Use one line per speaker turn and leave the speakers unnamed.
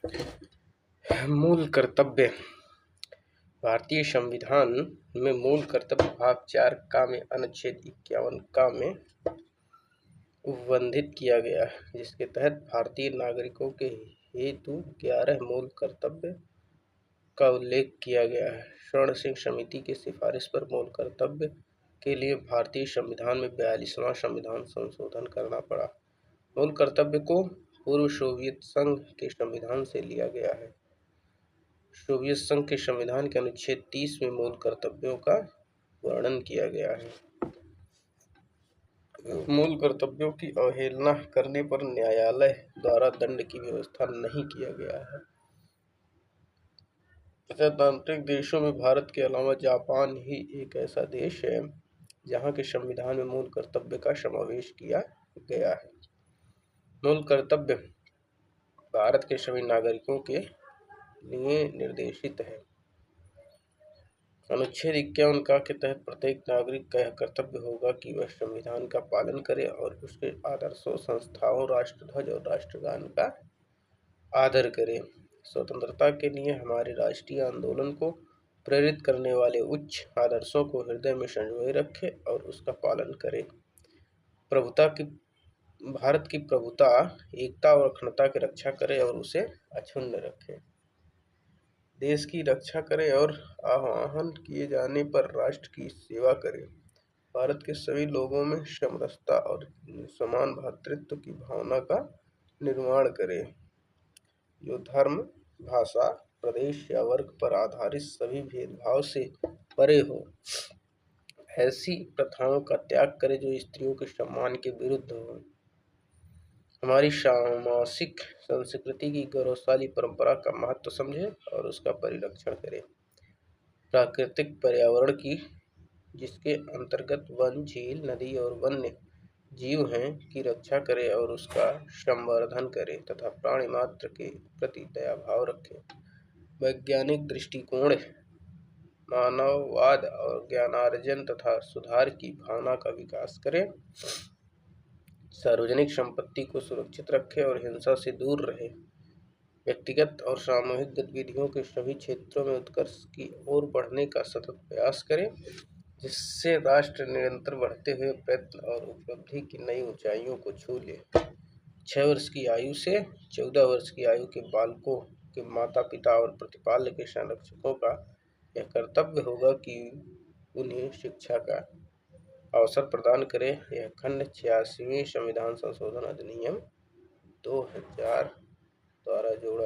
मूल कर्तव्य। भारतीय संविधान में मूल कर्तव्य भाग 4 का में अनुच्छेद 51 का में उल्लिखित किया गया है, जिसके तहत भारतीय नागरिकों के हेतु 11 मूल कर्तव्य का उल्लेख किया गया है। स्वर्ण सिंह समिति की सिफारिश पर मूल कर्तव्य के लिए भारतीय संविधान में 42वां संविधान संशोधन करना पड़ा। मूल कर्तव्य को पूर्व सोवियत संघ के संविधान से लिया गया है। सोवियत संघ के संविधान के अनुच्छेद 30 में मूल कर्तव्यों का वर्णन किया गया है। मूल कर्तव्यों की अवहेलना करने पर न्यायालय द्वारा दंड की व्यवस्था नहीं किया गया है। प्रजातांत्रिक देशों में भारत के अलावा जापान ही एक ऐसा देश है जहां के संविधान में मूल कर्तव्य का समावेश किया गया है। मूल कर्तव्य भारत के सभी नागरिकों के लिए निर्देशित है। अनुच्छेद 51 का के तहत प्रत्येक नागरिक का यह कर्तव्य होगा कि वह संविधान का पालन करे और उसके आदर्शों, संस्थाओं, राष्ट्रध्वज और राष्ट्रगान का आदर करे। स्वतंत्रता के लिए हमारे राष्ट्रीय आंदोलन को प्रेरित करने वाले उच्च आदर्शों को हृदय में संजोए रखे और उसका पालन करे। भारत की प्रभुता, एकता और अखंडता की रक्षा करे और उसे अक्षुण्ण रखे। देश की रक्षा करे और आह्वान किए जाने पर राष्ट्र की सेवा करे। भारत के सभी लोगों में समरसता और समान भ्रातृत्व की भावना का निर्माण करे, जो धर्म, भाषा, प्रदेश या वर्ग पर आधारित सभी भेदभाव से परे हो। ऐसी प्रथाओं का त्याग करे जो स्त्रियों के सम्मान के विरुद्ध हो। हमारी सामाजिक संस्कृति की गौरवशाली परंपरा का महत्व समझे और उसका परिरक्षण करे। प्राकृतिक पर्यावरण की, जिसके अंतर्गत वन, झील, नदी और वन्य जीव हैं, की रक्षा करे और उसका संवर्धन करे तथा प्राणी मात्र के प्रति दया भाव रखे। वैज्ञानिक दृष्टिकोण, मानववाद और ज्ञानार्जन तथा सुधार की भावना का विकास करे। सार्वजनिक संपत्ति को सुरक्षित रखे और हिंसा से दूर रहे। व्यक्तिगत और सामूहिक गतिविधियों के सभी क्षेत्रों में उत्कर्ष की ओर बढ़ने का सतत प्रयास करें, जिससे राष्ट्र निरंतर बढ़ते हुए प्रयत्न और उपलब्धि की नई ऊंचाइयों को छू ले। 6 वर्ष की आयु से 14 वर्ष की आयु के बालकों के माता पिता और प्रतिपाल्य के संरक्षकों का यह कर्तव्य होगा कि उन्हें शिक्षा का अवसर प्रदान करें। यह खंड 86वें संविधान संशोधन अधिनियम 2000 द्वारा जोड़ा